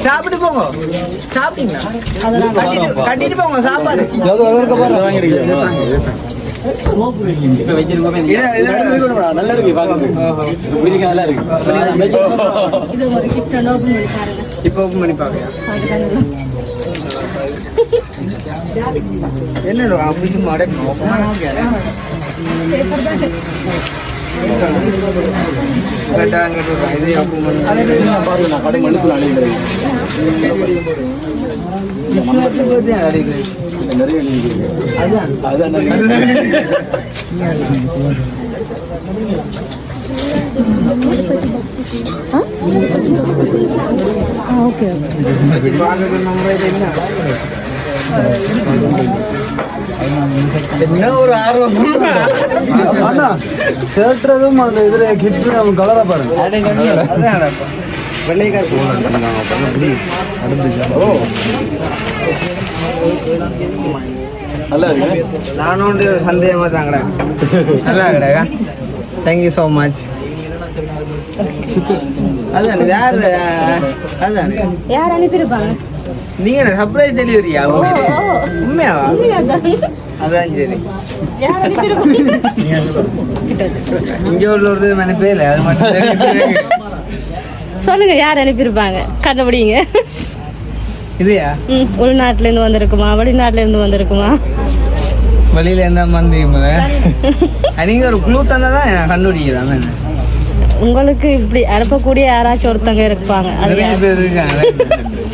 சாப்பிட்டு போங்க. சாப்பிட்டீங்களா? கட்டிட்டு போங்க சாப்பாடு. நல்லா இருக்கு நல்லா இருக்கு. இப்ப ஓபன் பண்ணி பாக்கயா? என்ன அப்படி மடக்கு ஓபன் பண்ணாங்க. இதே ஓபன் பண்ணி கடை மடுத்து அழிக்கிறேன். நிறைய அதான் அதான் என்ன ஒரு ஆர்வம் ஷர்ட்றதும் அந்த இதுல கிட்டு நம்ம கலரா பாருங்க. நல்லா இருக்கு. நானும் சந்தேகமா தாங்கடா. நல்லா கிடையா? Thank you so much. அதான் யார் அனுப்பியிருப்பாங்க? நீங்க சர்ப்ரைஸ் டெலிவரியா? உண்மையாவா? அதான் சரி. இங்க ஒரு அனுப்பல அது மட்டும் சொல்லுங்க, யார் அனுப்பியிருப்பாங்க? கண்டுபிடிங்க. இதுயா உள்நாட்டுல இருந்து வந்திருக்குமா, வெளிநாட்டுல இருந்து வந்திருக்குமா? வெளியில இருந்தா வந்தீங்க. நீங்க ஒரு குழு தந்தாதான் கண்டுபிடிக்கிறான். உங்களுக்கு இப்படி அனுப்பக்கூடிய யாராச்சும் ஒருத்தங்க இருப்பாங்க.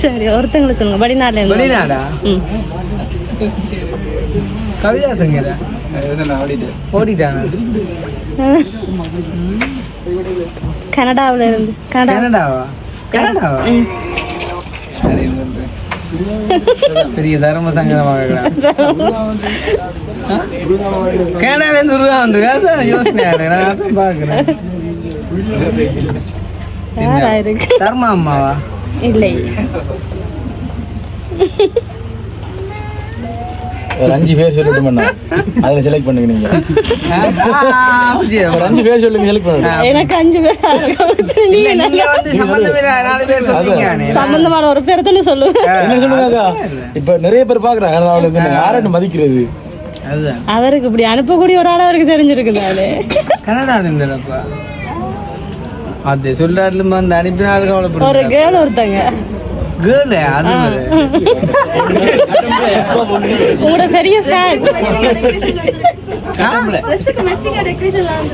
சரி, ஒருத்தங்களை சொல்லுங்க. வெளிநாட்டுல இருந்து. வெளிநாடா? கவிதா சங்கீதா ஓடிட்டாங்க. கனடாவில இருந்து. கனடாவா? கனடாவா? பெரிய தர்ம சங்கடமாக கனடால இருந்து ரூபா வந்து யோசனை நான் பாக்குறேன். தர்மா அம்மாவா? இல்லை. ஒரு 5 பேர் சொல்லட்டுமா? அதுல செலக்ட் பண்ணுங்க. நீங்க ஒரு 5 பேர் சொல்லுங்க, செலக்ட் பண்ணுங்க. எனக்கு 5 பேர். நீங்க வந்து சம்பந்தமே 4 பேர் சொல்றீங்க. சம்பந்தமான ஒரு பேர் தான சொல்லுங்க. என்ன சொல்லுங்க? இப்ப நிறைய பேர் பாக்குறாங்க. கனடாவுல இருந்து யாரன்னு மதிக்கிறது. அவருக்கு இப்படி அனுப்பக்கூடிய ஒரு ஆள் அவருக்கு தெரிஞ்சிருக்குதானே. கனடால இருந்தப்பா அது சொல்லாட்ல வந்து அனுப்பினாலும் கவலைப்படுற ஒரு கேர்ள் ஒருத்தங்க. கேர்ள் அது உங்களோட பெரிய ஃபேன்.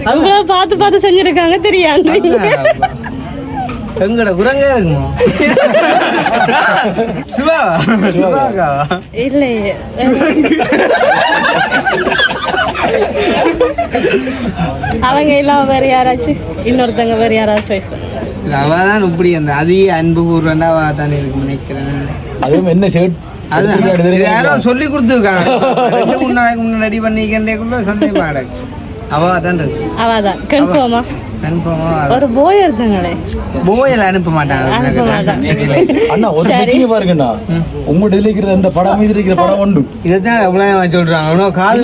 அவங்கள பார்த்து பார்த்து செஞ்சிருக்காங்க தெரியாது. எங்கட குரங்க இருக்குமோ? சிவாவா? சிவாக்காவா? இல்லையே. அவங்க எல்லாம் வேற யாராச்சும் இன்னொருத்தங்க வேற யாராச்சும் அவதான் இப்படி அந்த அதிக அன்பு பூர்வண்டா தானே இருக்கு நினைக்கிறேன். அதுவும் என்ன ஷர்ட் யாரும் சொல்லி கொடுத்துருக்காங்க. 2 நாளைக்கு முன்னாடி ரெடி பண்ணிக்கிறேன் சந்தேகமா கிடக்கு. அவாதான் கன்ஃபார்மா ஒரு போய் இருந்தாங்களே. போயில அனுப்ப மாட்டாங்க. அண்ணா ஒரு பிரச்சனை பாருங்கண்ணா, உங்க டெலிகிற அந்த படம் மீது இருக்கிற படம் உண்டு. இதைத்தான் எவ்வளவு சொல்றாங்க. காது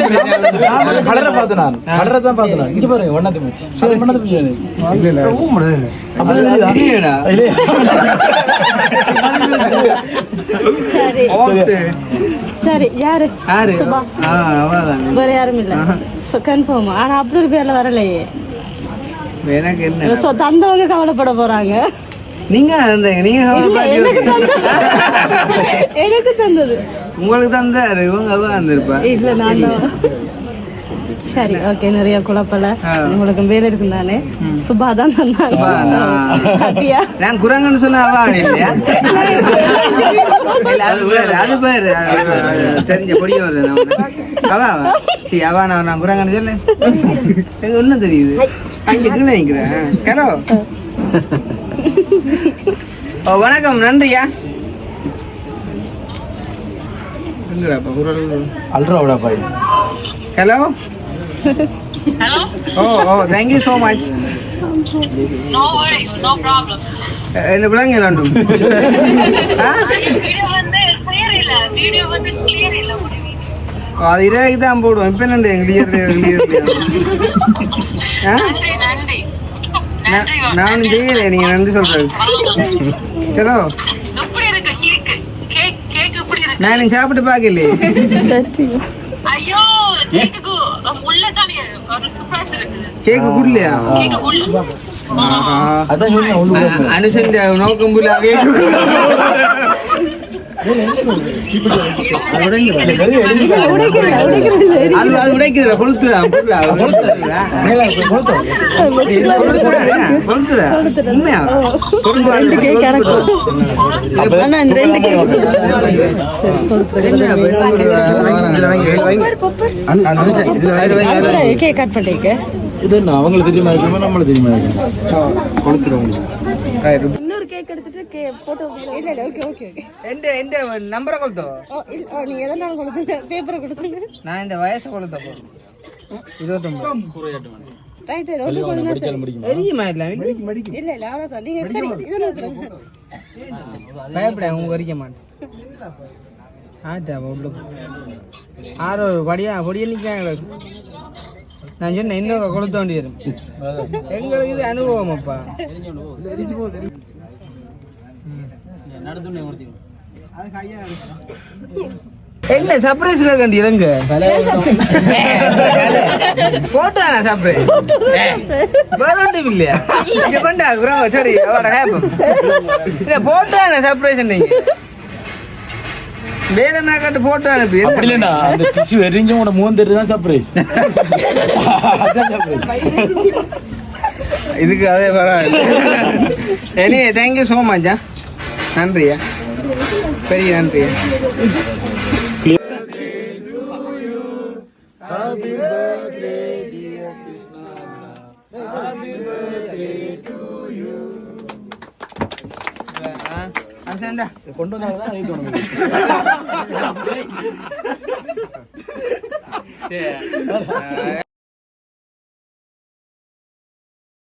கலரை பார்த்தேன் நான். கலரை தான் பார்த்தேன். இங்க பாருங்க ஒன்னாத்து போச்சு. சரி, யாரு? வேற யாரும் இல்ல. கன்ஃபார்மா? ஆனா அப்துல் பேர்ல வரலையே. எனக்கு என்ன தந்தவங்க கவலைப்பட போறாங்க. நீங்க எனக்கு தந்தது உங்களுக்கு தந்தாரு. இவங்க வந்திருப்பா இல்ல நான். சரி, ஓகே. நிறைய குழப்பல உங்களுக்கு பேர் இருக்கு தானே. சுபா தான் தந்தாங்க. நான் குரங்குன்னு சொன்ன அவா இல்லையா? அது பேரு தெரிஞ்ச பொடிய வருது. அவா சரி அவா நான் குரங்குன்னு சொல்லு. எங்க ஒன்னும் தெரியுது. அங்கே கீழே நிற்கிறேன். ஹலோ வணக்கம், நன்றியா. Hello thank you so much. No worries, no problem. என்ன பிள்ளைங்க ரெண்டும் வீடியோ வந்து clear இல்ல. அது 20 தான் போடுவோம். இப்ப என்ன கிளியர் நன்றி நன்றி நானும் செய்யல, நீங்க நன்றி சொல்றது. சலோ எப்படி இருக்கு கேக் கேக் எப்படி இருக்கு? நான் சாப்பிட்டு பாக்கலையே. ஐயோ கேக்குக்கு உள்ளதானே ஒரு சர்ப்ரைஸ் இருக்கு. கேக்கு குடலையா? கேக்கு உள்ள அதான் சொன்னேன் ஒண்ணு அனுசந்த நோக்கம் புள்ள அது உடைக்கிறத கொளுத்துதா கொளுத்துதா உண்மையா இது அவங்களுக்கு தெரியுமா இருக்குமா நம்மளுக்கு தெரியுமா கொடுத்துருவோம். இன்னொரு கேக் எடுத்துட்டு போட்டோ இல்ல இல்ல ஓகே ஓகே ஓகே எந்த நம்பரை கொளுத்தோ? நீங்க எதனால கொடுத்தீங்க? பேப்பரை கொடுத்தீங்க. நான் இந்த வயசை கொளுத்த போறேன் 29 ரைட் எரியுமா இல்ல இல்ல இல்ல அவ்வளவுதான். நீங்க சரி இதுல வந்துருங்க. பயப்பட உங்க வரிக்க மாட்டேன். ஆட்டா உள்ளுக்கு ஆரோ பொடியா நிற்கிறாங்க. நான் சொன்னேன் இன்னும் கொளுத்த வேண்டி வரும். எங்களுக்கு இது அனுபவம் அப்பா. என்ன சர்ப்ரைஸ்ல கண்டி இறங்க போட்டானா சர்ப்ரைஸ் வேற ஒன்றும் இல்லையா? இங்க கொண்டா சரி அவட ஹேப்பம் போட்டானா சர்ப்ரைஸ் நீங்க வேதனா கட்டு போட்டோ அனுப்பி இல்லைண்ணா அந்த டிஷ்யூ எரிஞ்சும் உட மூந்தெரு தான் சர்ப்ரைஸ். இதுக்கு அதே பரவாயில்ல. Any thank you so much. நன்றியா, பெரிய நன்றியா. கொண்டு வந்தாங்க